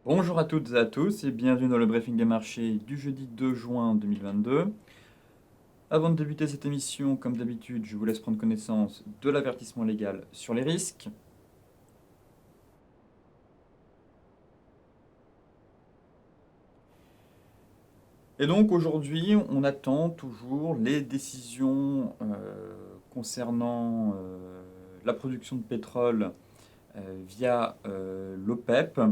Bonjour à toutes et à tous et bienvenue dans le briefing des marchés du jeudi 2 juin 2022. Avant de débuter cette émission, comme d'habitude, je vous laisse prendre connaissance de l'avertissement légal sur les risques. Et donc aujourd'hui, on attend toujours les décisions concernant la production de pétrole via l'OPEP.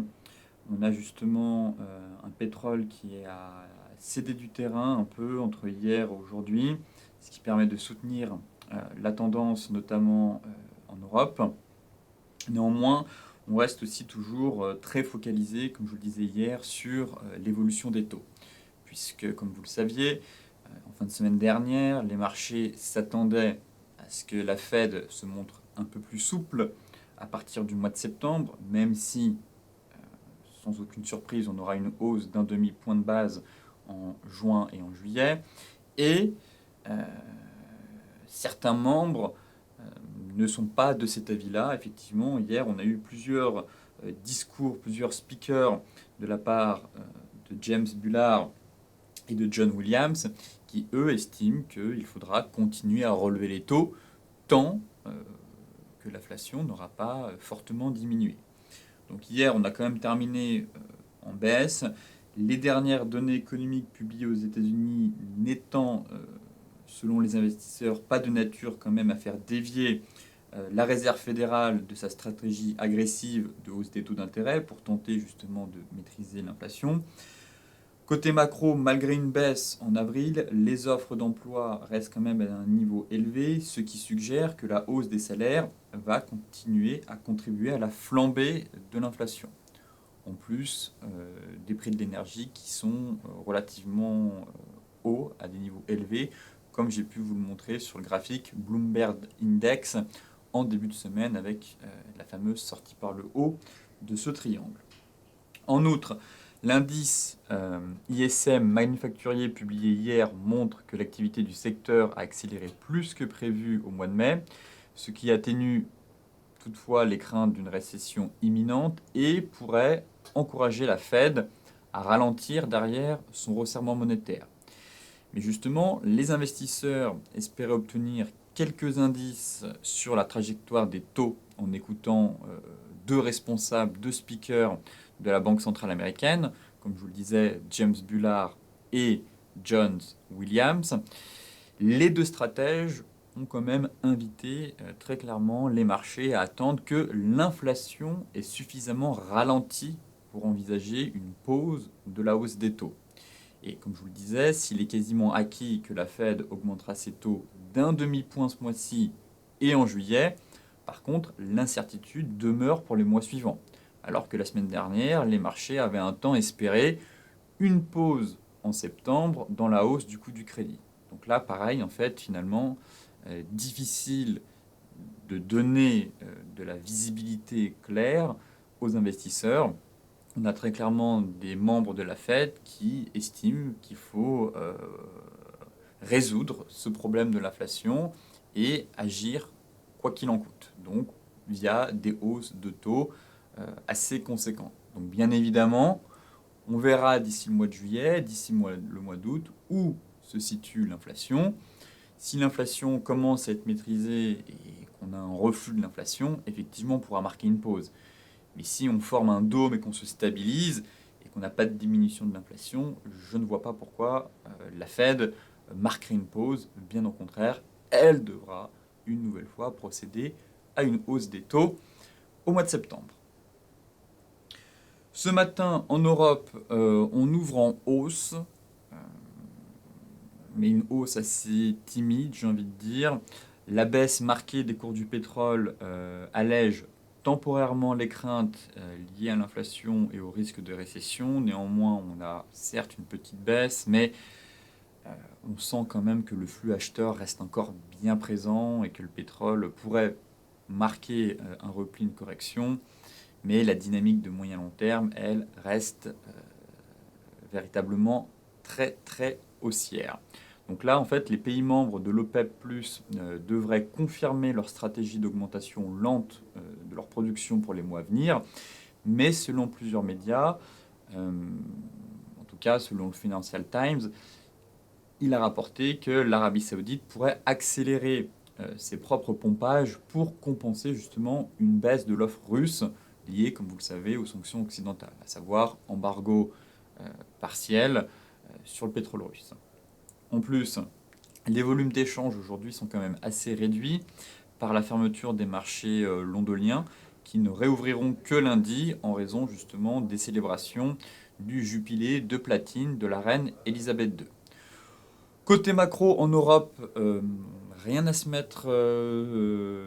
On a justement un pétrole qui a cédé du terrain un peu entre hier et aujourd'hui, ce qui permet de soutenir la tendance notamment en Europe. Néanmoins, on reste aussi toujours très focalisé, comme je vous le disais hier, sur l'évolution des taux. Puisque, comme vous le saviez, en fin de semaine dernière, les marchés s'attendaient à ce que la Fed se montre un peu plus souple à partir du mois de septembre, même si sans aucune surprise, on aura une hausse d'un demi-point de base en juin et en juillet. Et euh, certains membres ne sont pas de cet avis-là. Effectivement, hier, on a eu plusieurs discours, plusieurs speakers de la part de James Bullard et de John Williams qui, eux, estiment qu'il faudra continuer à relever les taux tant que l'inflation n'aura pas fortement diminué. Donc hier, on a quand même terminé en baisse. Les dernières données économiques publiées aux États-Unis n'étant, selon les investisseurs, pas de nature quand même à faire dévier la Réserve fédérale de sa stratégie agressive de hausse des taux d'intérêt pour tenter justement de maîtriser l'inflation. Côté macro, malgré une baisse en avril, les offres d'emploi restent quand même à un niveau élevé, ce qui suggère que la hausse des salaires va continuer à contribuer à la flambée de l'inflation. En plus des prix de l'énergie qui sont relativement hauts, à des niveaux élevés, comme j'ai pu vous le montrer sur le graphique Bloomberg Index en début de semaine avec la fameuse sortie par le haut de ce triangle. En outre, l'indice ISM manufacturier publié hier montre que l'activité du secteur a accéléré plus que prévu au mois de mai, ce qui atténue toutefois les craintes d'une récession imminente et pourrait encourager la Fed à ralentir derrière son resserrement monétaire. Mais justement, les investisseurs espéraient obtenir quelques indices sur la trajectoire des taux en écoutant deux responsables, deux speakers de la Banque centrale américaine, comme je vous le disais, James Bullard et John Williams. Les deux stratèges ont quand même invité très clairement les marchés à attendre que l'inflation est suffisamment ralentie pour envisager une pause de la hausse des taux. Et comme je vous le disais, s'il est quasiment acquis que la Fed augmentera ses taux d'un demi-point ce mois-ci et en juillet, par contre, l'incertitude demeure pour les mois suivants. Alors que la semaine dernière, les marchés avaient un temps espéré une pause en septembre dans la hausse du coût du crédit. Donc là, pareil, en fait, finalement, difficile de donner de la visibilité claire aux investisseurs. On a très clairement des membres de la Fed qui estiment qu'il faut résoudre ce problème de l'inflation et agir quoi qu'il en coûte. Donc via des hausses de taux assez conséquentes. Donc bien évidemment, on verra d'ici le mois de juillet, d'ici le mois d'août, où se situe l'inflation. Si l'inflation commence à être maîtrisée et qu'on a un reflux de l'inflation, effectivement, on pourra marquer une pause. Mais si on forme un dôme et qu'on se stabilise et qu'on n'a pas de diminution de l'inflation, je ne vois pas pourquoi la Fed marquerait une pause. Bien au contraire, elle devra une nouvelle fois procéder à une hausse des taux au mois de septembre. Ce matin, en Europe, on ouvre en hausse, mais une hausse assez timide, j'ai envie de dire. La baisse marquée des cours du pétrole allège temporairement les craintes liées à l'inflation et au risque de récession. Néanmoins, on a certes une petite baisse, mais on sent quand même que le flux acheteur reste encore bien présent et que le pétrole pourrait marquer un repli, une correction. Mais la dynamique de moyen long terme, elle, reste véritablement très très haussière. Donc là, en fait, les pays membres de l'OPEP+ devraient confirmer leur stratégie d'augmentation lente de leur production pour les mois à venir. Mais selon plusieurs médias, En tout cas, selon le Financial Times, il a rapporté que l'Arabie Saoudite pourrait accélérer ses propres pompages pour compenser justement une baisse de l'offre russe liée, comme vous le savez, aux sanctions occidentales, à savoir embargo partiel sur le pétrole russe. En plus, les volumes d'échange aujourd'hui sont quand même assez réduits par la fermeture des marchés londoniens qui ne réouvriront que lundi en raison justement des célébrations du jubilé de platine de la reine Elisabeth II. Côté macro en Europe, rien à se mettre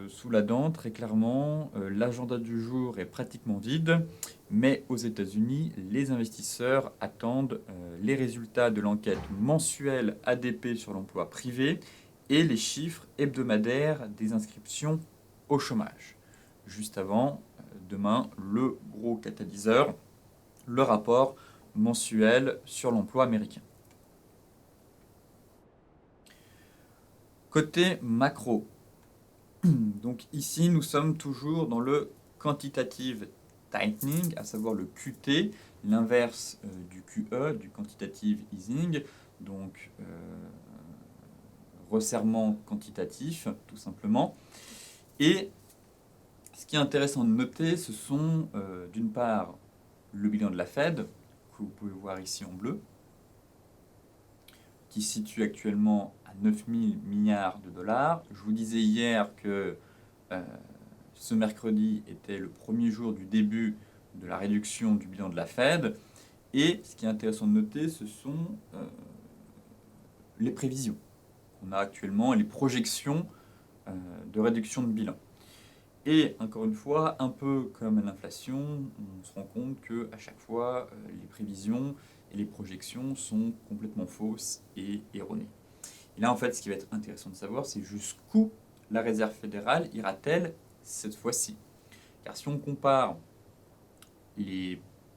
sous la dent, très clairement. L'agenda du jour est pratiquement vide, mais aux États-Unis, les investisseurs attendent les résultats de l'enquête mensuelle ADP sur l'emploi privé et les chiffres hebdomadaires des inscriptions au chômage. Juste avant, demain, le gros catalyseur, le rapport mensuel sur l'emploi américain. Côté macro, donc ici nous sommes toujours dans le quantitative tightening, à savoir le QT, l'inverse du QE, du quantitative easing, donc resserrement quantitatif tout simplement. Et ce qui est intéressant de noter, ce sont d'une part le bilan de la Fed, que vous pouvez voir ici en bleu, qui se situe actuellement à 9 000 milliards de dollars. Je vous disais hier que ce mercredi était le premier jour du début de la réduction du bilan de la Fed. Et ce qui est intéressant de noter, ce sont les prévisions qu'on a actuellement et les projections de réduction de bilan. Et encore une fois, un peu comme à l'inflation, on se rend compte qu'à chaque fois, les prévisions et les projections sont complètement fausses et erronées. Et là, en fait, ce qui va être intéressant de savoir, c'est jusqu'où la Réserve fédérale ira-t-elle cette fois-ci. Car si on compare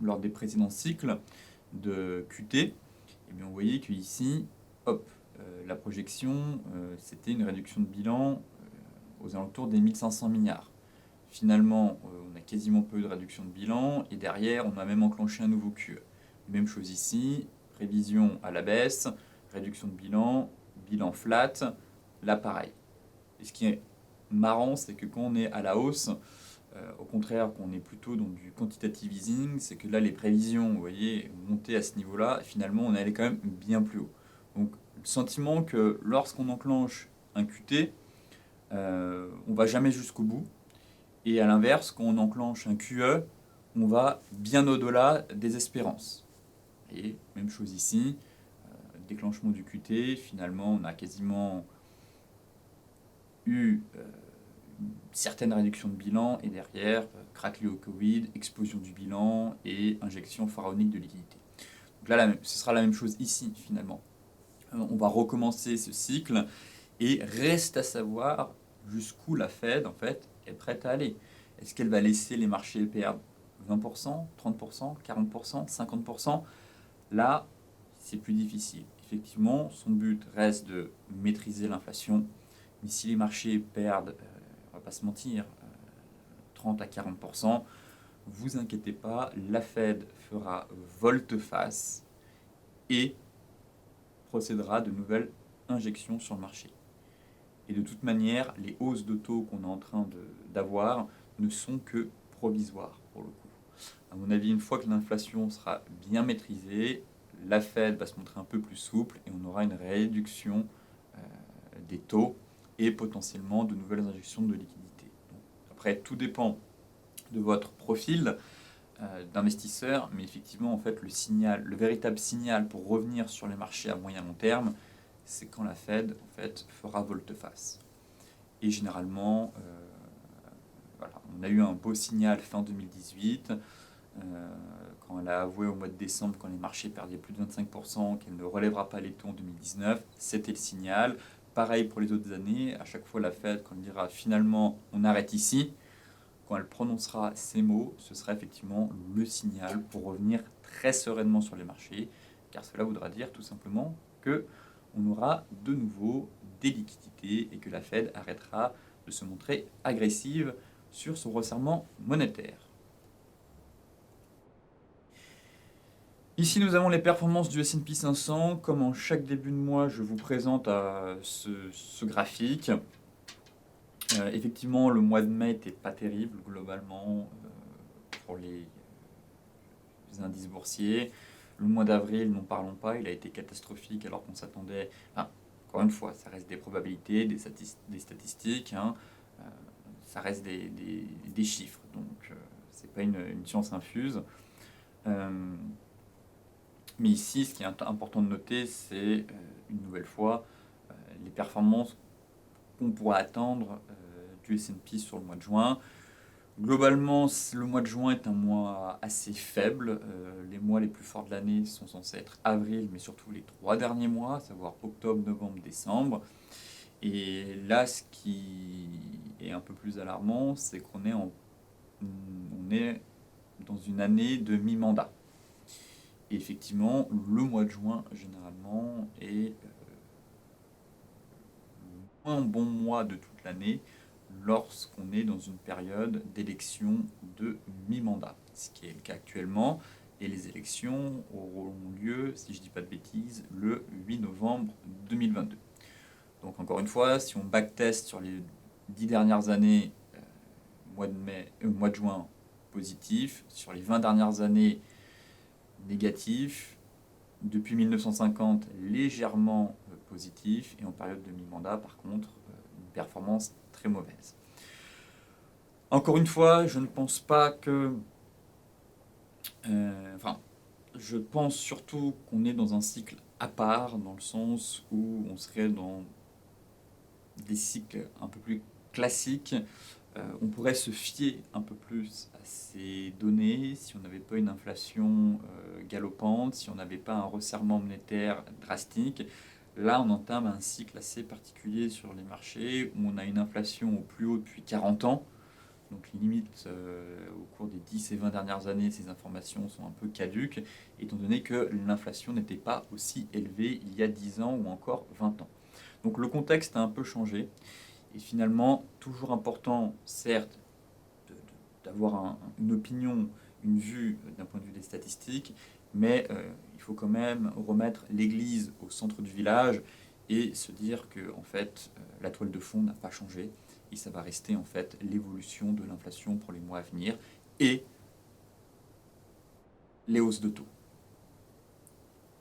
lors des précédents cycles de QT, eh bien, vous voyez qu'ici, hop, la projection, c'était une réduction de bilan aux alentours des 1500 milliards. Finalement, on a quasiment pas eu de réduction de bilan, et derrière, on a même enclenché un nouveau QE. Même chose ici, prévision à la baisse, réduction de bilan, bilan flat, là pareil. Et ce qui est marrant, c'est que quand on est à la hausse, au contraire, qu'on est plutôt dans du quantitative easing, c'est que là, les prévisions, vous voyez, montaient à ce niveau-là, et finalement, on allait quand même bien plus haut. Donc, le sentiment que lorsqu'on enclenche un QT, on va jamais jusqu'au bout. Et à l'inverse, quand on enclenche un QE, on va bien au-delà des espérances. Et même chose ici, déclenchement du QT, finalement, on a quasiment eu une certaine réduction de bilan, et derrière, crack lié au Covid, explosion du bilan et injection pharaonique de liquidité. Donc là, ce sera la même chose ici, finalement. On va recommencer ce cycle, et reste à savoir jusqu'où la Fed, en fait, est prête à aller. Est-ce qu'elle va laisser les marchés perdre 20%, 30%, 40%, 50%? Là, c'est plus difficile. Effectivement, son but reste de maîtriser l'inflation, mais si les marchés perdent, on va pas se mentir, 30 à 40%, vous inquiétez pas, la Fed fera volte-face et procédera de nouvelles injections sur le marché. Et de toute manière, les hausses de taux qu'on est en train d'avoir ne sont que provisoires pour le coup. À mon avis, une fois que l'inflation sera bien maîtrisée, la Fed va se montrer un peu plus souple et on aura une réduction des taux et potentiellement de nouvelles injections de liquidités. Donc, après, tout dépend de votre profil d'investisseur, mais effectivement, en fait, le véritable signal pour revenir sur les marchés à moyen long terme, c'est quand la Fed en fait fera volte-face. Et généralement, voilà, on a eu un beau signal fin 2018, quand elle a avoué au mois de décembre, quand les marchés perdaient plus de 25%, qu'elle ne relèvera pas les taux en 2019, c'était le signal. Pareil pour les autres années, à chaque fois la Fed, quand elle dira finalement on arrête ici, quand elle prononcera ces mots, ce sera effectivement le signal pour revenir très sereinement sur les marchés, car cela voudra dire tout simplement que on aura de nouveau des liquidités et que la Fed arrêtera de se montrer agressive sur son resserrement monétaire. Ici, nous avons les performances du S&P 500. Comme en chaque début de mois, je vous présente ce graphique. Effectivement, le mois de mai n'était pas terrible globalement pour les indices boursiers. Le mois d'avril, n'en parlons pas, il a été catastrophique alors qu'on s'attendait. Enfin, encore une fois, ça reste des probabilités, des statistiques, hein, ça reste des chiffres, donc c'est pas une science infuse. Mais ici, ce qui est important de noter, c'est une nouvelle fois les performances qu'on pourra attendre du S&P sur le mois de juin. Globalement, le mois de juin est un mois assez faible. Les mois les plus forts de l'année sont censés être avril, mais surtout les 3 derniers mois, à savoir octobre, novembre, décembre. Et là, ce qui est un peu plus alarmant, c'est qu'on est, on est dans une année de mi-mandat. Et effectivement, le mois de juin, généralement, est le moins bon mois de toute l'année lorsqu'on est dans une période d'élection de mi-mandat, ce qui est le cas actuellement. Et les élections auront lieu, si je ne dis pas de bêtises, le 8 novembre 2022. Donc encore une fois, si on backtest sur les 10 dernières années, mois de juin positif, sur les 20 dernières années négatif, depuis 1950 légèrement positif, et en période de mi-mandat par contre une performance très mauvaise. Encore une fois, je ne pense pas que... je pense surtout qu'on est dans un cycle à part, dans le sens où on serait dans des cycles un peu plus classiques. On pourrait se fier un peu plus à ces données si on n'avait pas une inflation galopante, si on n'avait pas un resserrement monétaire drastique. Là, on entame un cycle assez particulier sur les marchés où on a une inflation au plus haut depuis 40 ans. Donc limite, au cours des 10 et 20 dernières années, ces informations sont un peu caduques, étant donné que l'inflation n'était pas aussi élevée il y a 10 ans ou encore 20 ans. Donc le contexte a un peu changé. Et finalement, toujours important, certes, d'avoir une opinion, une vue d'un point de vue des statistiques, mais il faut quand même remettre l'église au centre du village et se dire que en fait, la toile de fond n'a pas changé et ça va rester en fait l'évolution de l'inflation pour les mois à venir et les hausses de taux.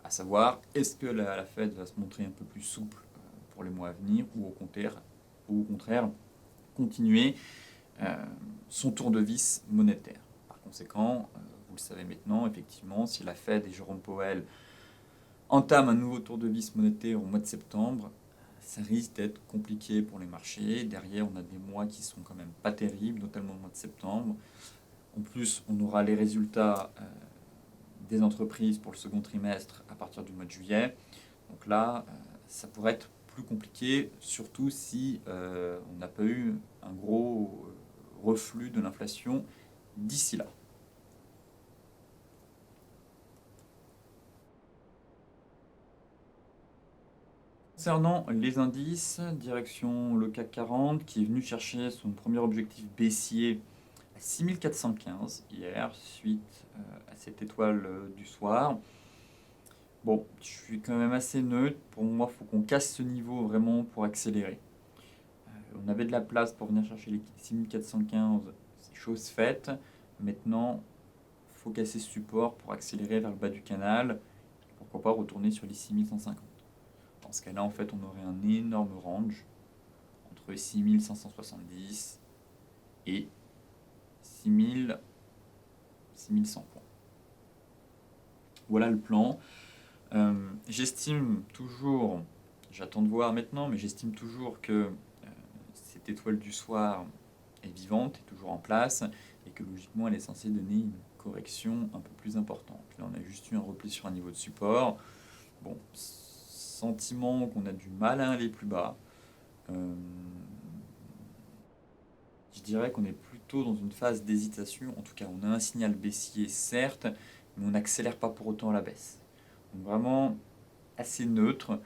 À savoir, est-ce que la Fed va se montrer un peu plus souple pour les mois à venir ou au contraire continuer son tour de vis monétaire. Par conséquent, vous le savez maintenant, effectivement, si la Fed et Jérôme Powell entament un nouveau tour de vis monétaire au mois de septembre, ça risque d'être compliqué pour les marchés. Derrière, on a des mois qui sont quand même pas terribles, notamment le mois de septembre. En plus, on aura les résultats des entreprises pour le second trimestre à partir du mois de juillet. Donc là, ça pourrait être plus compliqué, surtout si on n'a pas eu un gros reflux de l'inflation d'ici là. Concernant les indices, direction le CAC 40 qui est venu chercher son premier objectif baissier à 6415 hier, suite à cette étoile du soir. Bon, je suis quand même assez neutre. Pour moi, il faut qu'on casse ce niveau vraiment pour accélérer. On avait de la place pour venir chercher les 6415, c'est chose faite. Maintenant, il faut casser ce support pour accélérer vers le bas du canal. Pourquoi pas retourner sur les 6150. Dans ce cas-là, en fait, on aurait un énorme range entre 6570 et 6100 points. Voilà le plan. J'estime toujours, j'attends de voir maintenant, mais j'estime toujours que cette étoile du soir est vivante, est toujours en place, et que logiquement elle est censée donner une correction un peu plus importante. Là on a juste eu un repli sur un niveau de support. Bon, sentiment qu'on a du mal à aller plus bas. Je dirais qu'on est plutôt dans une phase d'hésitation. En tout cas, on a un signal baissier, certes, mais on n'accélère pas pour autant à la baisse. Donc vraiment assez neutre.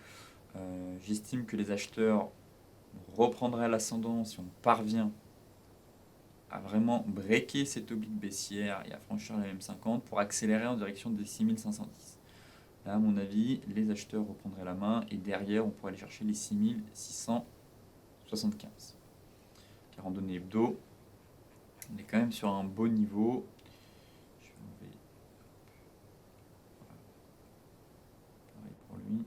J'estime que les acheteurs reprendraient l'ascendant si on parvient à vraiment breaker cette oblique baissière et à franchir la M50 pour accélérer en direction des 6510. Là, à mon avis, les acheteurs reprendraient la main et derrière, on pourrait aller chercher les 6675. Car en données hebdo, on est quand même sur un beau niveau. Je vais enlever. Pareil pour lui. Vous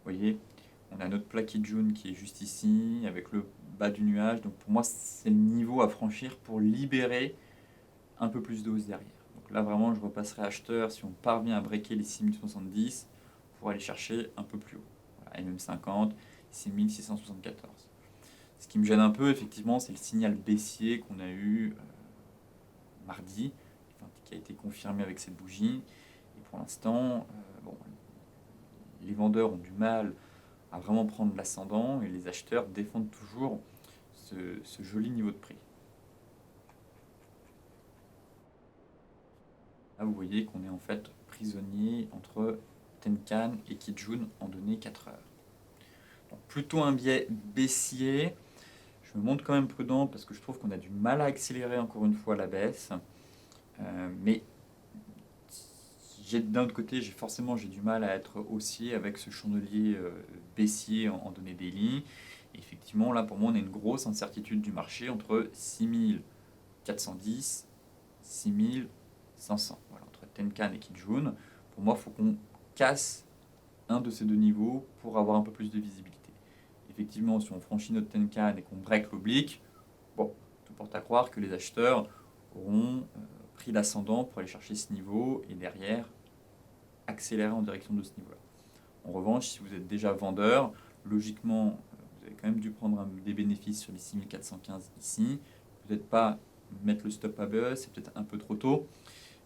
voyez, on a notre plaquette jaune qui est juste ici, avec le bas du nuage. Donc pour moi, c'est le niveau à franchir pour libérer un peu plus de hausse derrière. Donc là, vraiment, je repasserai acheteur si on parvient à breaker les 6070 pour aller chercher un peu plus haut. Voilà, MM50, 6674. Ce qui me gêne un peu, effectivement, c'est le signal baissier qu'on a eu mardi, qui a été confirmé avec cette bougie. Et pour l'instant, les vendeurs ont du mal à vraiment prendre l'ascendant et les acheteurs défendent toujours ce joli niveau de prix. Là, vous voyez qu'on est en fait prisonnier entre Tenkan et Kijun en données 4 heures. Donc, plutôt un biais baissier. Je me montre quand même prudent parce que je trouve qu'on a du mal à accélérer encore une fois la baisse. Mais d'un autre côté, j'ai du mal à être haussier avec ce chandelier baissier en données daily. Et effectivement, là pour moi, on a une grosse incertitude du marché entre 6410, 6500. Voilà, entre Tenkan et Kijun. Pour moi, il faut qu'on casse un de ces deux niveaux pour avoir un peu plus de visibilité. Effectivement, si on franchit notre Tenkan et qu'on break l'oblique, bon, tout porte à croire que les acheteurs auront pris l'ascendant pour aller chercher ce niveau et derrière accélérer en direction de ce niveau-là. En revanche, si vous êtes déjà vendeur, logiquement, vous avez quand même dû prendre des bénéfices sur les 6415 ici. Peut-être pas mettre le stop à baisse, c'est peut-être un peu trop tôt,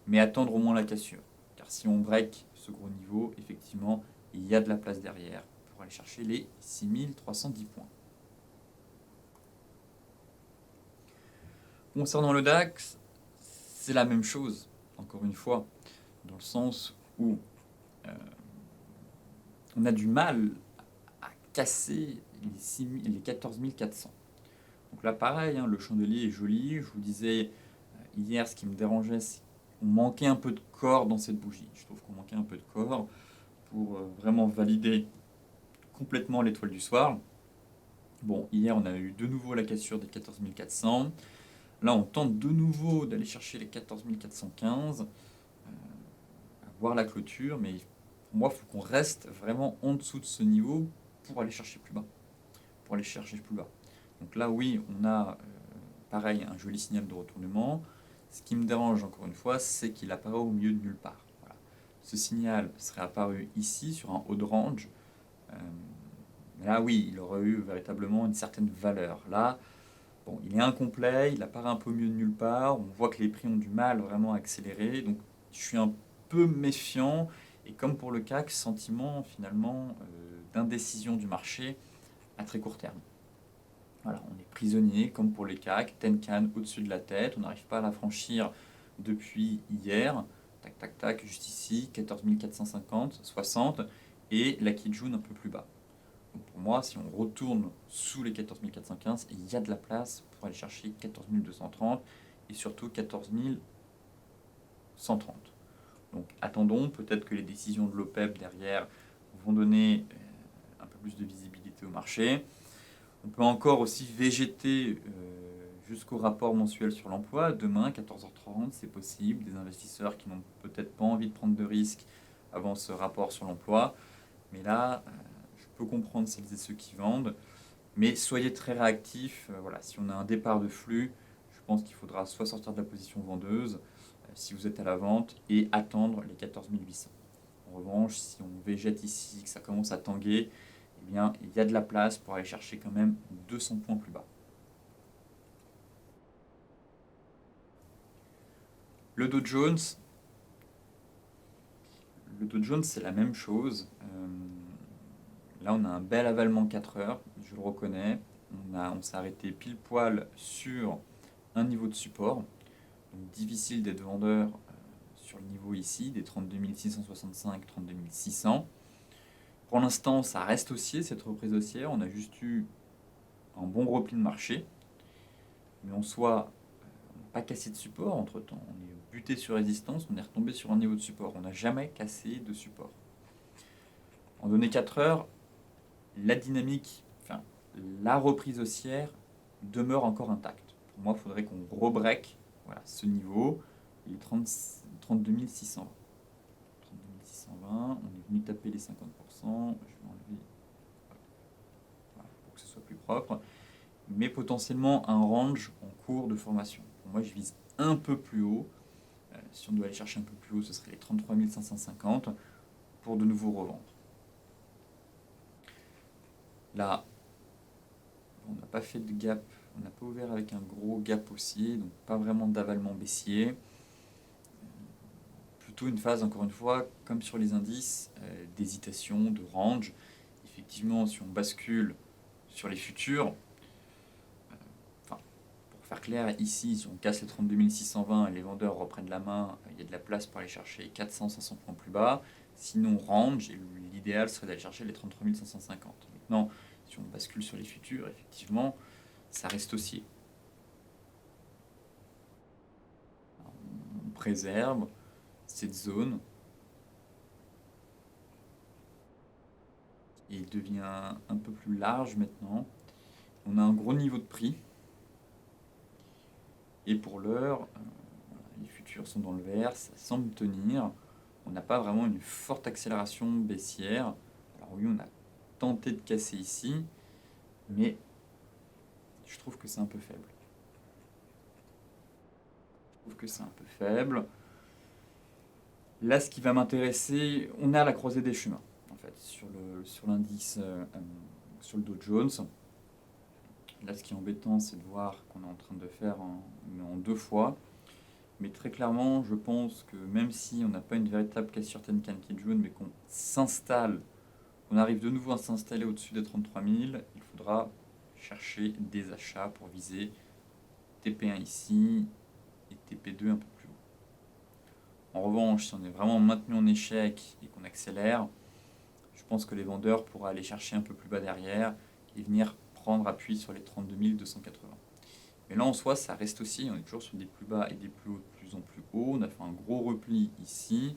mais attendre au moins la cassure. Car si on break ce gros niveau, effectivement, il y a de la place derrière pour aller chercher les 6310 points. Concernant le DAX, c'est la même chose, encore une fois, dans le sens où on a du mal à casser les 14 400. Donc là, pareil, hein, le chandelier est joli. Je vous disais hier, ce qui me dérangeait, c'est qu'on manquait un peu de corps dans cette bougie. Je trouve qu'on manquait un peu de corps pour vraiment valider complètement l'étoile du soir. Bon, hier, on a eu de nouveau la cassure des 14 400. Là, on tente de nouveau d'aller chercher les 14 415, voir la clôture, mais pour moi, il faut qu'on reste vraiment en dessous de ce niveau pour aller chercher plus bas. Donc là, oui, on a pareil un joli signal de retournement. Ce qui me dérange encore une fois, c'est qu'il apparaît au milieu de nulle part. Voilà. Ce signal serait apparu ici sur un haut de range. Là, oui, il aurait eu véritablement une certaine valeur. Là, bon, il est incomplet, il apparaît un peu au milieu de nulle part. On voit que les prix ont du mal vraiment à accélérer. Donc, je suis un peu méfiant. Et comme pour le CAC, sentiment finalement d'indécision du marché à très court terme. Voilà, on est prisonnier, comme pour les CAC, Tenkan au-dessus de la tête, on n'arrive pas à la franchir depuis hier. Tac, tac, tac, juste ici, 14 450, 60, et la Kijun un peu plus bas. Donc pour moi, si on retourne sous les 14 415, il y a de la place pour aller chercher 14 230 et surtout 14 130. Donc attendons, peut-être que les décisions de l'OPEP derrière vont donner un peu plus de visibilité au marché. On peut encore aussi végéter jusqu'au rapport mensuel sur l'emploi. Demain, 14h30, c'est possible. Des investisseurs qui n'ont peut-être pas envie de prendre de risques avant ce rapport sur l'emploi. Mais là, je peux comprendre celles et ceux qui vendent. Mais soyez très réactifs. Voilà, si on a un départ de flux, je pense qu'il faudra soit sortir de la position vendeuse, si vous êtes à la vente, et attendre les 14 800. En revanche, si on végète ici, que ça commence à tanguer, eh bien, il y a de la place pour aller chercher quand même 200 points plus bas. Le Dow Jones, c'est la même chose. Là, on a un bel avalement 4 heures, je le reconnais. On s'est arrêté pile poil sur un niveau de support. Donc, difficile d'être vendeur sur le niveau ici, des 32 665, 32 600. Pour l'instant, ça reste haussier, cette reprise haussière. On a juste eu un bon repli de marché. Mais en soi, pas cassé de support entre-temps. On est buté sur résistance, on est retombé sur un niveau de support. On n'a jamais cassé de support. En données 4 heures, la dynamique, enfin, la reprise haussière demeure encore intacte. Pour moi, il faudrait qu'on rebreak voilà, ce niveau, les 32 620. 32 620, on est venu taper les 50%. Je vais enlever voilà, pour que ce soit plus propre. Mais potentiellement un range en cours de formation. Pour moi, je vise un peu plus haut. Si on doit aller chercher un peu plus haut, ce serait les 33 550 pour de nouveau revendre. Là, on n'a pas fait de gap, on n'a pas ouvert avec un gros gap haussier, donc pas vraiment d'avalement baissier. Plutôt une phase, encore une fois, comme sur les indices, d'hésitation, de range. Effectivement, si on bascule sur les futurs, pour faire clair, ici, si on casse les 32 620 et les vendeurs reprennent la main, il y a de la place pour aller chercher 400-500 points plus bas. Sinon, range, et l'idéal serait d'aller chercher les 33 550. Maintenant, si on bascule sur les futurs, effectivement, ça reste haussier. On préserve cette zone. Et il devient un peu plus large maintenant. On a un gros niveau de prix. Et pour l'heure, les futurs sont dans le vert, ça semble tenir. On n'a pas vraiment une forte accélération baissière. Alors oui, on a tenté de casser ici, mais je trouve que c'est un peu faible. Là, ce qui va m'intéresser, on est à la croisée des chemins, en fait, sur l'indice, sur le Dow Jones. Là, ce qui est embêtant, c'est de voir qu'on est en train de faire en deux fois. Mais très clairement, je pense que même si on n'a pas une véritable cassure Tenkan-Kijun, mais qu'on s'installe, on arrive de nouveau à s'installer au-dessus des 33 000, il faudra chercher des achats pour viser TP1 ici et TP2 un peu plus haut. En revanche, si on est vraiment maintenu en échec et qu'on accélère, je pense que les vendeurs pourraient aller chercher un peu plus bas derrière et venir prendre appui sur les 32 280. Mais là, en soi, ça reste aussi, on est toujours sur des plus bas et des plus hauts de plus en plus hauts. On a fait un gros repli ici.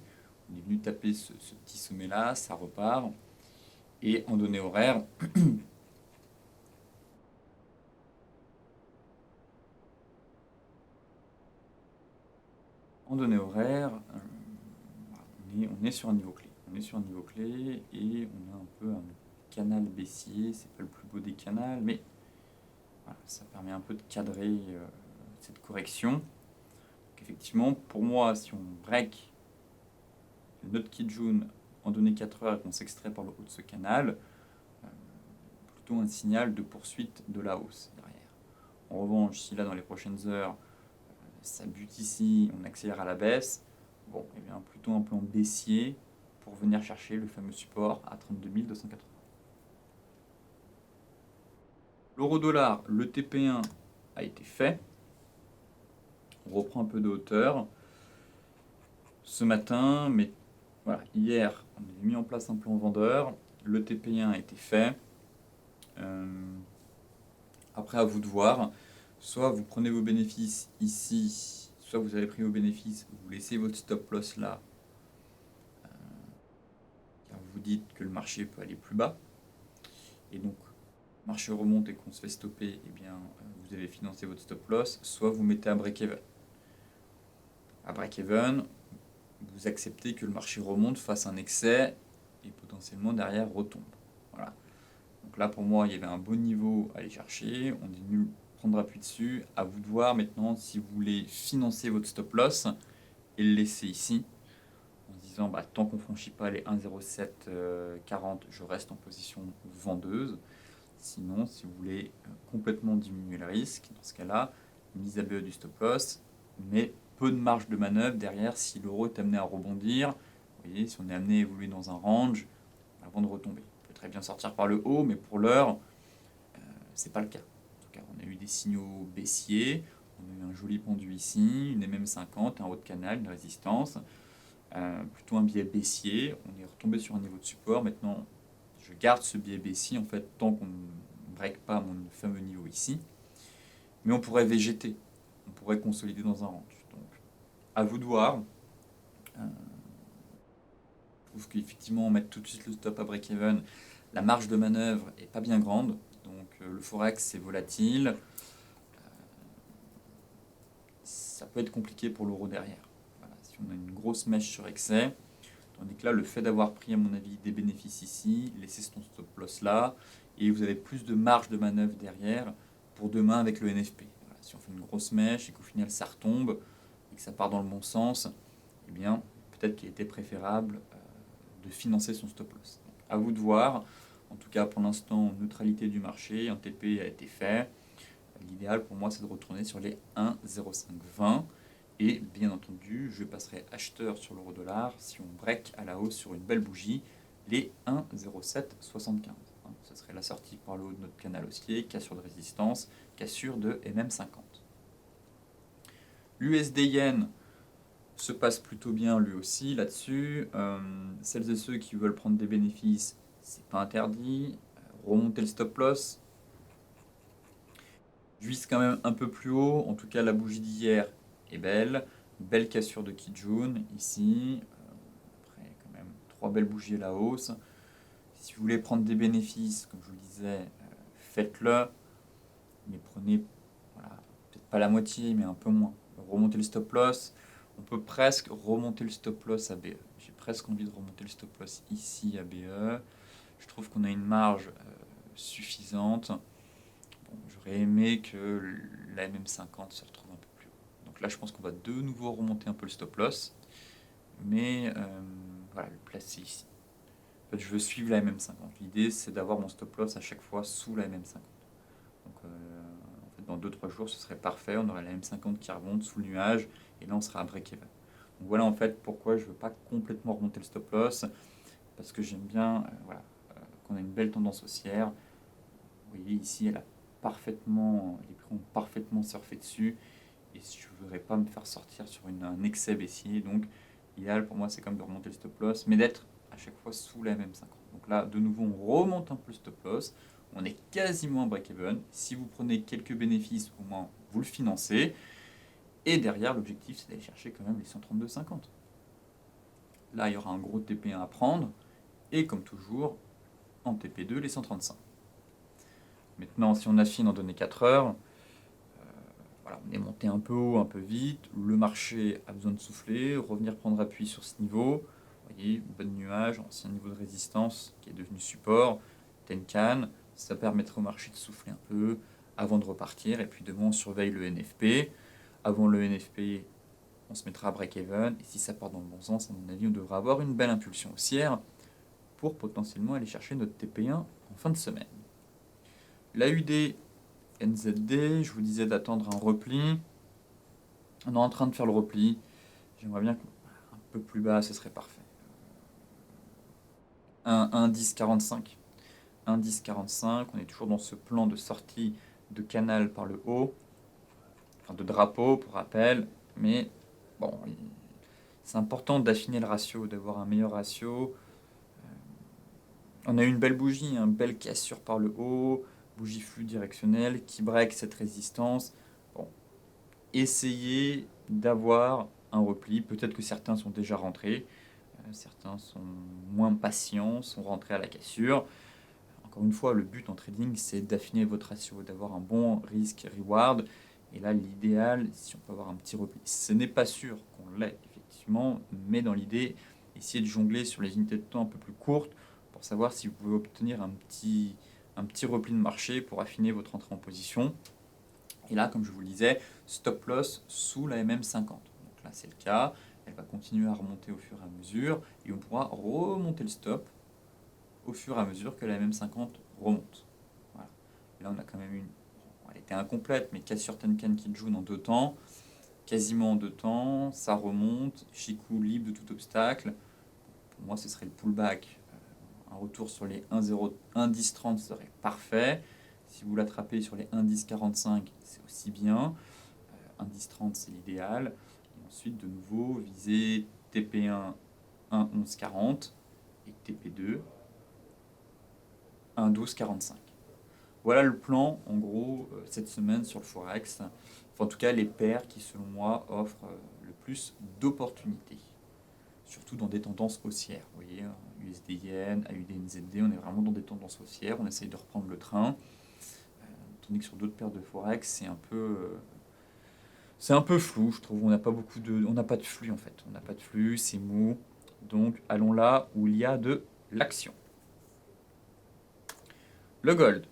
On est venu taper ce petit sommet-là, ça repart. Et en données horaires, on est sur un niveau clé. On est sur un niveau clé et on a un peu un canal baissier. C'est pas le plus beau des canals, mais voilà, ça permet un peu de cadrer cette correction. Donc effectivement, pour moi, si on break notre Kijun en données 4 heures et qu'on s'extrait par le haut de ce canal, plutôt un signal de poursuite de la hausse derrière. En revanche, si là dans les prochaines heures, ça bute ici, on accélère à la baisse, bon, et bien plutôt un plan baissier pour venir chercher le fameux support à 32 280. L'euro-dollar, le TP1 a été fait. On reprend un peu de hauteur. Ce matin, mais voilà, hier, on avait mis en place un plan vendeur. Le TP1 a été fait. Après, à vous de voir. Soit vous prenez vos bénéfices ici, soit vous avez pris vos bénéfices, vous laissez votre stop loss là, car vous dites que le marché peut aller plus bas. Et donc, le marché remonte et qu'on se fait stopper, eh bien, vous avez financé votre stop loss. Soit vous mettez à break-even. À break-even, vous acceptez que le marché remonte, fasse un excès et potentiellement derrière retombe. Voilà. Donc là, pour moi, il y avait un bon niveau à aller chercher. On est venu prendre appui dessus. À vous de voir maintenant si vous voulez financer votre stop loss et le laisser ici en se disant tant qu'on ne franchit pas les 1,0740, je reste en position vendeuse. Sinon, si vous voulez complètement diminuer le risque, dans ce cas-là, mise à BE du stop loss, mais peu de marge de manœuvre derrière si l'euro est amené à rebondir. Vous voyez, si on est amené à évoluer dans un range avant de retomber. On peut très bien sortir par le haut, mais pour l'heure, c'est pas le cas. En tout cas, on a eu des signaux baissiers, on a eu un joli pendu ici, une MM50, un haut de canal, une résistance, plutôt un biais baissier. On est retombé sur un niveau de support. Maintenant, je garde ce biais baissier en fait tant qu'on ne break pas mon fameux niveau ici. Mais on pourrait végéter. On on pourrait consolider dans un range. Donc, à vous de voir. Je trouve qu'effectivement, mettre tout de suite le stop à break-even, la marge de manœuvre est pas bien grande. Donc, le forex, c'est volatile. Ça peut être compliqué pour l'euro derrière. Voilà, si on a une grosse mèche sur excès, tandis que là, le fait d'avoir pris, à mon avis, des bénéfices ici, laisser son stop loss là, et vous avez plus de marge de manœuvre derrière pour demain avec le NFP. Voilà, si on fait une grosse mèche et qu'au final ça retombe et que ça part dans le bon sens, eh bien, peut-être qu'il était préférable de financer son stop loss. Donc, à vous de voir. En tout cas, pour l'instant, neutralité du marché, un TP a été fait. L'idéal pour moi, c'est de retourner sur les 1,0520. Et bien entendu, je passerai acheteur sur l'euro-dollar si on break à la hausse sur une belle bougie, les 1,0775. Ce serait la sortie par le haut de notre canal haussier, cassure de résistance, cassure de MM50. L'USD Yen se passe plutôt bien lui aussi là-dessus. Celles et ceux qui veulent prendre des bénéfices, c'est pas interdit. Remonter le stop loss. Je vise quand même un peu plus haut. En tout cas, la bougie d'hier est belle. Belle cassure de Kijun ici. Après, quand même, 3 belles bougies à la hausse. Si vous voulez prendre des bénéfices, comme je vous le disais, faites-le. Mais prenez, voilà, peut-être pas la moitié, mais un peu moins. Remontez le stop loss. On peut presque remonter le stop loss à BE. J'ai presque envie de remonter le stop loss ici à BE. Je trouve qu'on a une marge suffisante. Bon, j'aurais aimé que la MM50 se retrouve un peu plus haut. Donc là, je pense qu'on va de nouveau remonter un peu le stop loss. Mais voilà, le placer ici. En fait, je veux suivre la MM50. L'idée, c'est d'avoir mon stop loss à chaque fois sous la MM50. Donc, en fait, dans 2-3 jours, ce serait parfait. On aurait la M50 qui remonte sous le nuage. Et là, on sera à break-even. Donc voilà, en fait, pourquoi je ne veux pas complètement remonter le stop loss. Parce que j'aime bien voilà, qu'on a une belle tendance haussière. Vous voyez, ici, les prix ont parfaitement surfé dessus. Et je ne voudrais pas me faire sortir sur un excès baissier. Donc, l'idéal pour moi, c'est comme de remonter le stop loss, mais d'être à chaque fois sous la MM50. Donc là, de nouveau, on remonte un peu le stop loss. On est quasiment à break-even. Si vous prenez quelques bénéfices, au moins, vous le financez. Et derrière, l'objectif, c'est d'aller chercher quand même les 132,50. Là, il y aura un gros TP1 à prendre. Et comme toujours, en TP2, les 135. Maintenant, si on affine en données 4 heures, voilà, on est monté un peu haut, un peu vite. Le marché a besoin de souffler, revenir prendre appui sur ce niveau. Vous voyez, bon nuage, ancien niveau de résistance qui est devenu support, Tenkan. Ça permettrait au marché de souffler un peu avant de repartir. Et puis demain, on surveille le NFP. Avant le NFP, on se mettra à break-even. Et si ça part dans le bon sens, à mon avis, on devrait avoir une belle impulsion haussière pour potentiellement aller chercher notre TP1 en fin de semaine. L'AUD NZD, je vous disais d'attendre un repli. On est en train de faire le repli. J'aimerais bien un peu plus bas, ce serait parfait. 1,1045. 1,1045, on est toujours dans ce plan de sortie de canal par le haut, enfin de drapeau pour rappel, mais bon, c'est important d'affiner le ratio, d'avoir un meilleur ratio. On a eu une belle bougie, une belle cassure par le haut, bougie flux directionnelle qui break cette résistance. Bon, essayez d'avoir un repli. Peut-être que certains sont déjà rentrés, certains sont moins patients, sont rentrés à la cassure. Encore une fois, le but en trading, c'est d'affiner votre ratio, d'avoir un bon risque-reward. Et là, l'idéal, si on peut avoir un petit repli, ce n'est pas sûr qu'on l'ait, effectivement, mais dans l'idée, essayez de jongler sur les unités de temps un peu plus courtes pour savoir si vous pouvez obtenir un petit repli de marché pour affiner votre entrée en position. Et là, comme je vous le disais, stop loss sous la MM50. Donc là, c'est le cas. Elle va continuer à remonter au fur et à mesure. Et on pourra remonter le stop au fur et à mesure que la MM50 remonte. Voilà. Et là, on a quand même elle était incomplète, mais cassure Tenkan Kijun en 2 temps. Quasiment en 2 temps. Ça remonte. Shiku libre de tout obstacle. Pour moi, ce serait le pullback. Un retour sur les 1,1030 serait parfait. Si vous l'attrapez sur les 1,1045, c'est aussi bien. 1,1030, c'est l'idéal. Et ensuite, de nouveau, viser TP1 1,1140 et TP2 1,1245. Voilà le plan, en gros, cette semaine sur le Forex. Enfin, en tout cas, les paires qui, selon moi, offrent le plus d'opportunités. Surtout dans des tendances haussières. Vous voyez, USD Yen, AUD NZD, on est vraiment dans des tendances haussières. On essaye de reprendre le train. Tandis que sur d'autres paires de Forex, c'est un peu flou, je trouve. On n'a pas de flux en fait. On n'a pas de flux, c'est mou. Donc allons là où il y a de l'action. Le gold.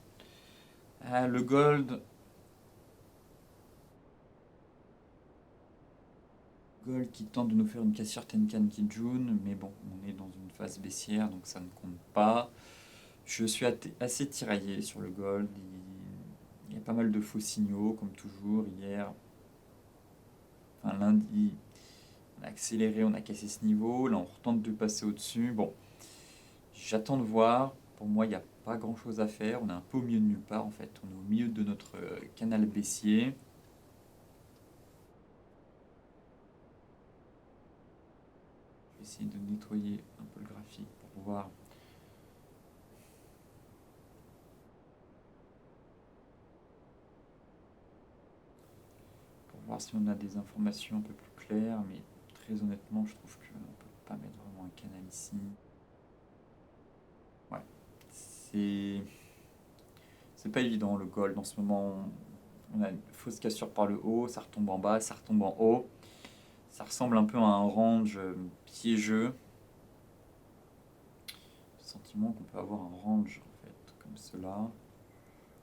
Le gold. Gold qui tente de nous faire une cassure Tenkan Kijun, mais bon, on est dans une phase baissière, donc ça ne compte pas. Je suis assez tiraillé sur le gold. Il y a pas mal de faux signaux, comme toujours. Hier, enfin lundi, on a accéléré, on a cassé ce niveau. Là, on retente de passer au-dessus. Bon, j'attends de voir. Pour moi, il n'y a pas grand-chose à faire. On est un peu au milieu de nulle part, en fait. On est au milieu de notre canal baissier. Je vais essayer de nettoyer un peu le graphique pour voir. Pour voir si on a des informations un peu plus claires. Mais très honnêtement, je trouve qu'on ne peut pas mettre vraiment un canal ici. Ouais. C'est pas évident le gold en ce moment. On a une fausse cassure par le haut, ça retombe en bas, ça retombe en haut. Ça ressemble un peu à un range piégeux. Le sentiment qu'on peut avoir un range en fait comme cela.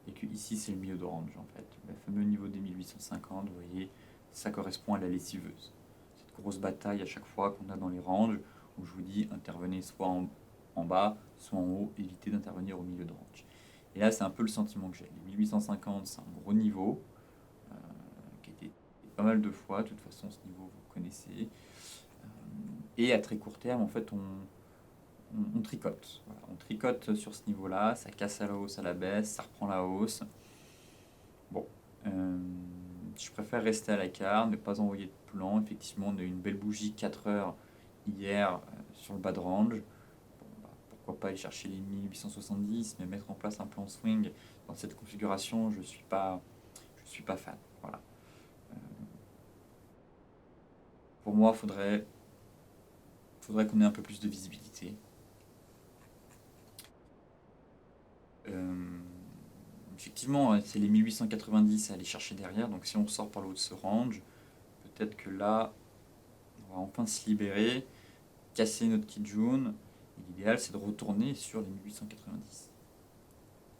Et que ici c'est le milieu de range en fait. Le fameux niveau des 1850, vous voyez, ça correspond à la lessiveuse. Cette grosse bataille à chaque fois qu'on a dans les ranges où je vous dis intervenez soit en bas, soit en haut, évitez d'intervenir au milieu de range. Et là c'est un peu le sentiment que j'ai. Les 1850 c'est un gros niveau qui a été pas mal de fois, de toute façon ce niveau vous connaissez. Et à très court terme en fait on tricote. Voilà, on tricote sur ce niveau-là, ça casse à la hausse, à la baisse, ça reprend la hausse. Bon, je préfère rester à l'écart, ne pas envoyer de plan. Effectivement, on a eu une belle bougie 4 heures hier sur le bas de range. Bon, bah, pourquoi pas aller chercher les 1870, mais mettre en place un plan swing dans cette configuration, je suis pas fan. Voilà. Pour moi, faudrait qu'on ait un peu plus de visibilité. Euh, Effectivement, c'est les 1890 à aller chercher derrière. Donc si on sort par le haut de ce range, peut-être que là, on va enfin se libérer, casser notre Kijun. Et l'idéal, c'est de retourner sur les 1890.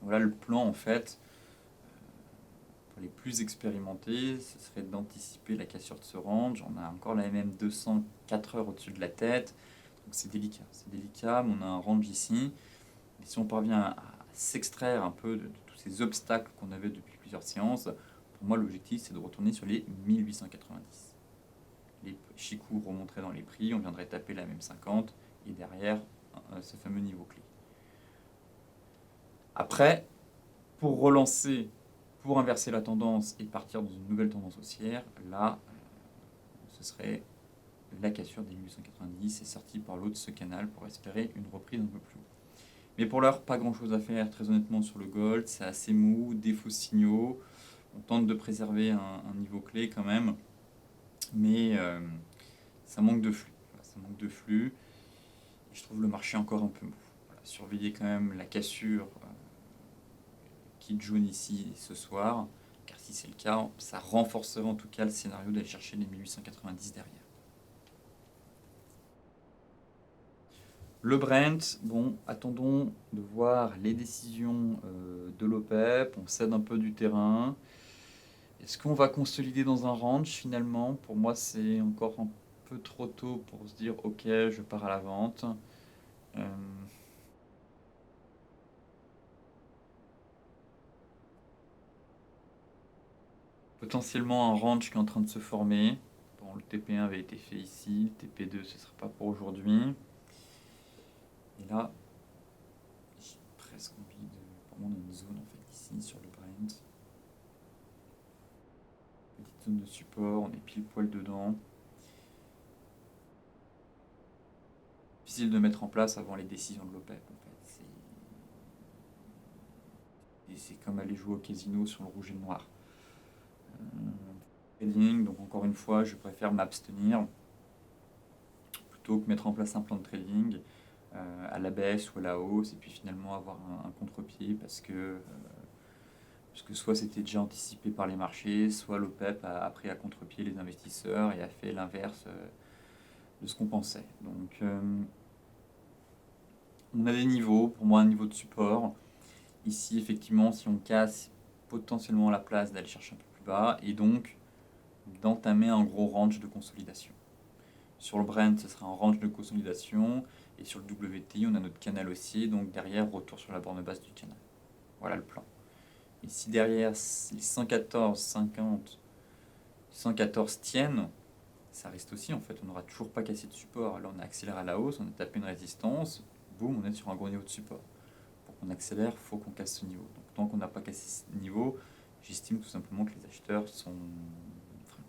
Voilà le plan en fait. Pour les plus expérimentés, ce serait d'anticiper la cassure de ce range. On a encore la MM200 4 heures au-dessus de la tête. Donc c'est délicat. C'est délicat, mais on a un range ici. Et si on parvient à s'extraire un peu de tous ces obstacles qu'on avait depuis plusieurs séances, pour moi l'objectif c'est de retourner sur les 1890. Les Chikou remonteraient dans les prix, on viendrait taper la même 50 et derrière ce fameux niveau clé. Après, pour relancer, pour inverser la tendance et partir dans une nouvelle tendance haussière, là, ce serait la cassure des 1890 et sortie par l'autre de ce canal pour espérer une reprise un peu plus haut. Mais pour l'heure, pas grand chose à faire, très honnêtement, sur le gold. C'est assez mou, des faux signaux. On tente de préserver un niveau clé quand même. Mais ça manque de flux. Voilà, ça manque de flux. Et je trouve le marché encore un peu mou. Voilà, surveillez quand même la cassure qui jaune ici ce soir. Car si c'est le cas, ça renforcerait en tout cas le scénario d'aller chercher les 1890 derrière. Le Brent, bon, attendons de voir les décisions de l'OPEP. On cède un peu du terrain. Est-ce qu'on va consolider dans un range finalement? Pour moi, c'est encore un peu trop tôt pour se dire ok, je pars à la vente. Euh, Potentiellement un range qui est en train de se former. Bon, le TP1 avait été fait ici, le TP2 ce ne sera pas pour aujourd'hui. Et là, j'ai presque envie de. Pour moi, on a une zone en fait ici sur le Brent. Petite zone de support, on est pile poil dedans. Difficile de mettre en place avant les décisions de l'OPEP en fait. C'est comme aller jouer au casino sur le rouge et le noir. trading. Donc encore une fois, je préfère m'abstenir plutôt que mettre en place un plan de trading à la baisse ou à la hausse et puis finalement avoir un contre-pied parce que soit c'était déjà anticipé par les marchés, soit l'OPEP a pris à contre-pied les investisseurs et a fait l'inverse de ce qu'on pensait. Donc on a des niveaux, pour moi un niveau de support. Ici effectivement si on casse potentiellement la place d'aller chercher un peu plus bas et donc d'entamer un gros range de consolidation. Sur le Brent, ce sera un range de consolidation et sur le WTI, on a notre canal haussier, donc derrière, retour sur la borne basse du canal. Voilà le plan. Et si derrière les 114,50, 114 tiennent, ça reste aussi en fait, on n'aura toujours pas cassé de support. Là, on a accéléré à la hausse, on a tapé une résistance, boum, on est sur un gros niveau de support. Pour qu'on accélère, il faut qu'on casse ce niveau. Donc tant qu'on n'a pas cassé ce niveau, j'estime tout simplement que les acheteurs sont. Enfin,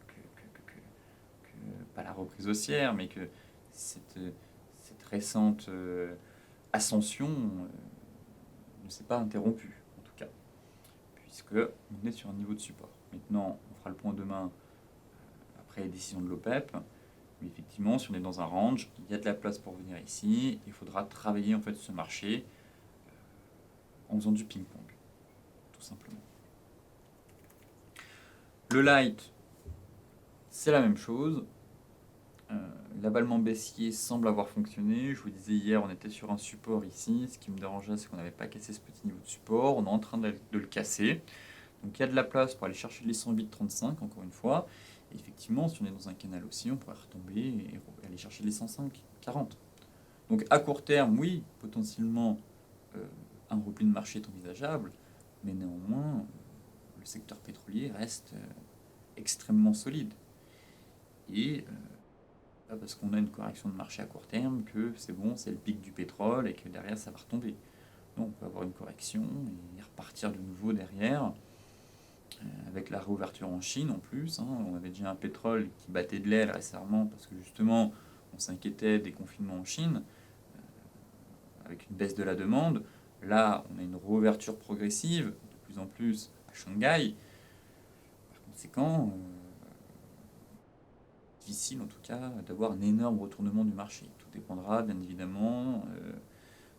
pas la reprise haussière, mais que cette récente ascension ne s'est pas interrompue, en tout cas, puisque on est sur un niveau de support. Maintenant, on fera le point demain après les décisions de l'OPEP, mais effectivement, si on est dans un range, il y a de la place pour venir ici. Il faudra travailler en fait ce marché en faisant du ping-pong, tout simplement. Le light, c'est la même chose. L'aballement baissier semble avoir fonctionné. Je vous disais hier, on était sur un support ici. Ce qui me dérangeait, c'est qu'on n'avait pas cassé ce petit niveau de support. On est en train de le casser. Donc il y a de la place pour aller chercher les 108,35, encore une fois. Et effectivement, si on est dans un canal aussi, on pourrait retomber et aller chercher les 105,40. Donc à court terme, oui, potentiellement, un repli de marché est envisageable. Mais néanmoins, le secteur pétrolier reste extrêmement solide. Et parce qu'on a une correction de marché à court terme que c'est bon, c'est le pic du pétrole et que derrière ça va retomber. Non, on peut avoir une correction et repartir de nouveau derrière avec la réouverture en Chine en plus. On avait déjà un pétrole qui battait de l'aile récemment parce que justement on s'inquiétait des confinements en Chine avec une baisse de la demande. Là, on a une réouverture progressive de plus en plus à Shanghai. Par conséquent, difficile en tout cas d'avoir un énorme retournement du marché. Tout dépendra bien évidemment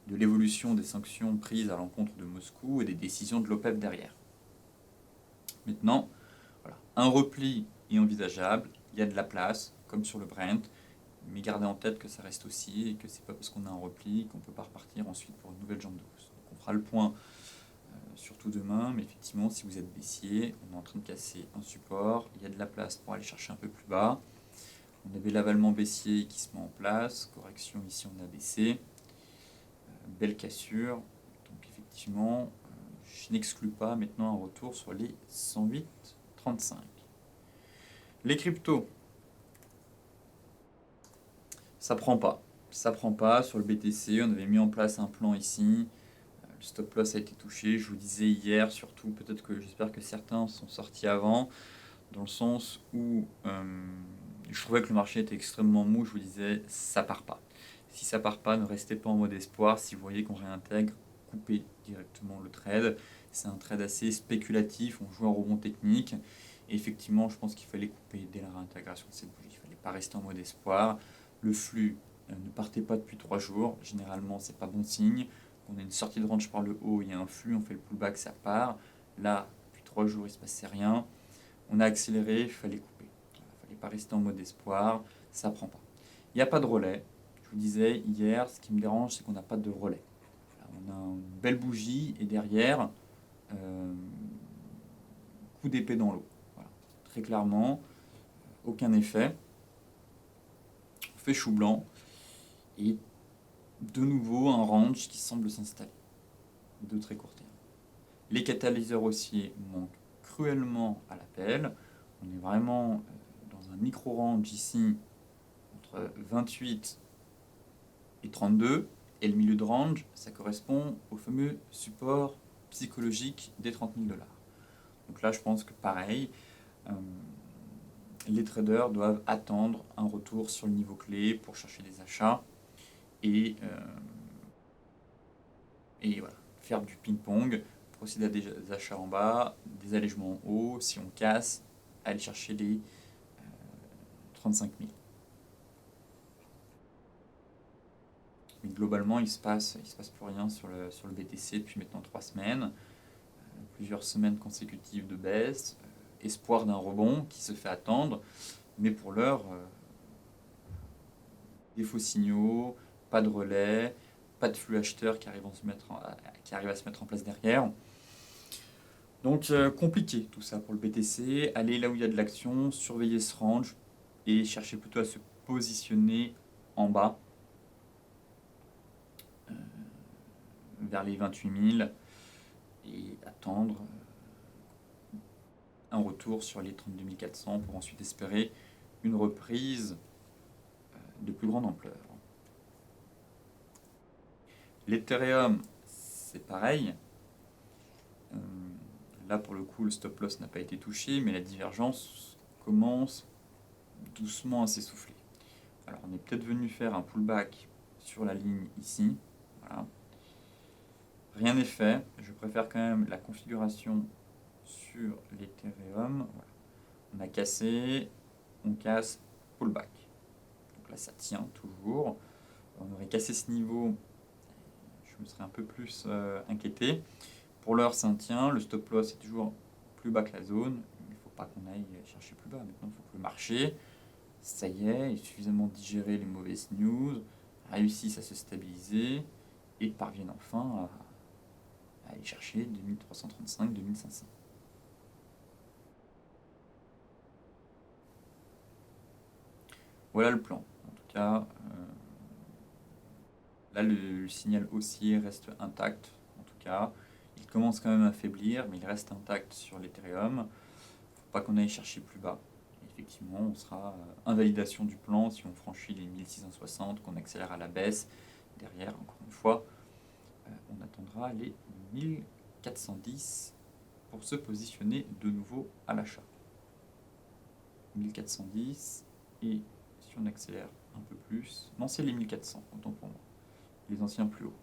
de l'évolution des sanctions prises à l'encontre de Moscou et des décisions de l'OPEP derrière. Maintenant, voilà, un repli est envisageable, il y a de la place, comme sur le Brent, mais gardez en tête que ça reste aussi et que c'est pas parce qu'on a un repli qu'on peut pas repartir ensuite pour une nouvelle jambe de hausse. Donc on fera le point surtout demain, mais effectivement si vous êtes baissier, on est en train de casser un support, il y a de la place pour aller chercher un peu plus bas. On avait l'avalement baissier qui se met en place, correction ici on a baissé, belle cassure, donc effectivement je n'exclus pas maintenant un retour sur les 108,35. Les cryptos, ça prend pas. Ça prend pas sur le BTC, on avait mis en place un plan ici, le stop loss a été touché, je vous disais hier surtout, peut-être que j'espère que certains sont sortis avant, dans le sens où je trouvais que le marché était extrêmement mou, je vous disais ça part pas. Si ça part pas, ne restez pas en mode espoir, si vous voyez qu'on réintègre, coupez directement le trade. C'est un trade assez spéculatif, on joue un rebond technique, et effectivement je pense qu'il fallait couper dès la réintégration de cette bougie, il fallait pas rester en mode espoir. Le flux ne partait pas depuis 3 jours, généralement c'est pas bon signe. On a une sortie de range par le haut, il y a un flux, on fait le pullback, ça part. Là, depuis 3 jours, il se passait rien. On a accéléré, il fallait couper. Il ne fallait pas rester en mode espoir, ça prend pas. Il n'y a pas de relais. Je vous disais hier, ce qui me dérange, c'est qu'on n'a pas de relais. On a une belle bougie et derrière, coup d'épée dans l'eau. Voilà. Très clairement, aucun effet. On fait chou blanc et de nouveau un range qui semble s'installer de très court terme. Les catalyseurs haussiers manquent cruellement à l'appel. On est vraiment dans un micro-range ici entre 28 et 32. Et le milieu de range, ça correspond au fameux support psychologique des 30 000 $. Donc là, je pense que pareil, les traders doivent attendre un retour sur le niveau clé pour chercher des achats et voilà, faire du ping-pong, procéder à des achats en bas, des allègements en haut. Si on casse, à aller chercher les 35 000. Mais globalement, il se passe plus rien sur le BTC depuis maintenant 3 semaines. Plusieurs semaines consécutives de baisse, espoir d'un rebond qui se fait attendre, mais pour l'heure, des faux signaux, pas de relais, pas de flux acheteurs qui arrivent à se mettre en place derrière. Donc compliqué tout ça pour le BTC. Aller là où il y a de l'action, surveiller ce range et chercher plutôt à se positionner en bas vers les 28 000 et attendre un retour sur les 32 400 pour ensuite espérer une reprise de plus grande ampleur. L'Ethereum, c'est pareil. Là, pour le coup, le stop loss n'a pas été touché, mais la divergence commence doucement à s'essouffler. Alors, on est peut-être venu faire un pullback sur la ligne ici. Voilà. Rien n'est fait. Je préfère quand même la configuration sur l'Ethereum. Voilà. On a cassé, on casse, pullback. Donc là, ça tient toujours. On aurait cassé ce niveau, je me serais un peu plus inquiété. Pour l'heure, ça tient. Le stop loss est toujours plus bas que la zone. Il ne faut pas qu'on aille chercher plus bas. Maintenant, il faut que le marché, ça y est, ait suffisamment digéré les mauvaises news, réussisse à se stabiliser et parvienne enfin à aller chercher 2335, 2500. Voilà le plan. En tout cas, là, le signal haussier reste intact. En tout cas, il commence quand même à faiblir, mais il reste intact sur l'Ethereum. Il ne faut pas qu'on aille chercher plus bas. Et effectivement, on sera invalidation du plan si on franchit les 1660, qu'on accélère à la baisse. Derrière, encore une fois, on attendra les 1410 pour se positionner de nouveau à l'achat. 1410, et si on accélère un peu plus, non, c'est les 1400, autant pour moi, les anciens plus hauts.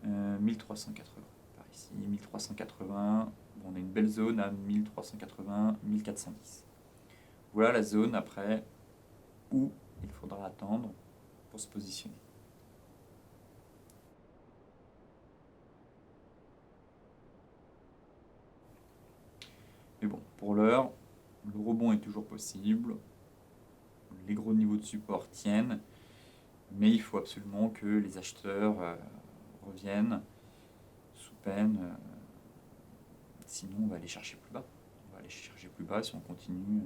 1380 par ici, 1380, bon, on a une belle zone à 1380, 1410. Voilà la zone après où il faudra attendre pour se positionner. Mais bon, pour l'heure, le rebond est toujours possible, les gros niveaux de support tiennent, mais il faut absolument que les acheteurs reviennent sous peine, sinon on va aller chercher plus bas. On va aller chercher plus bas si on continue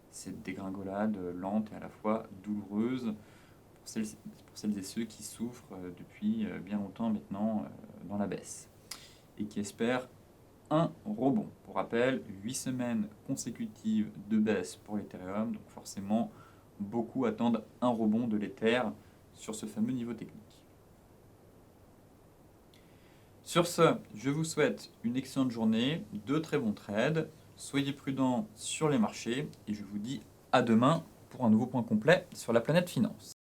cette dégringolade lente et à la fois douloureuse pour celles et ceux qui souffrent depuis bien longtemps maintenant dans la baisse et qui espèrent un rebond. Pour rappel, 8 semaines consécutives de baisse pour l'Ethereum, donc forcément beaucoup attendent un rebond de l'Ether sur ce fameux niveau technique. Sur ce, je vous souhaite une excellente journée, de très bons trades, soyez prudents sur les marchés et je vous dis à demain pour un nouveau point complet sur la planète finance.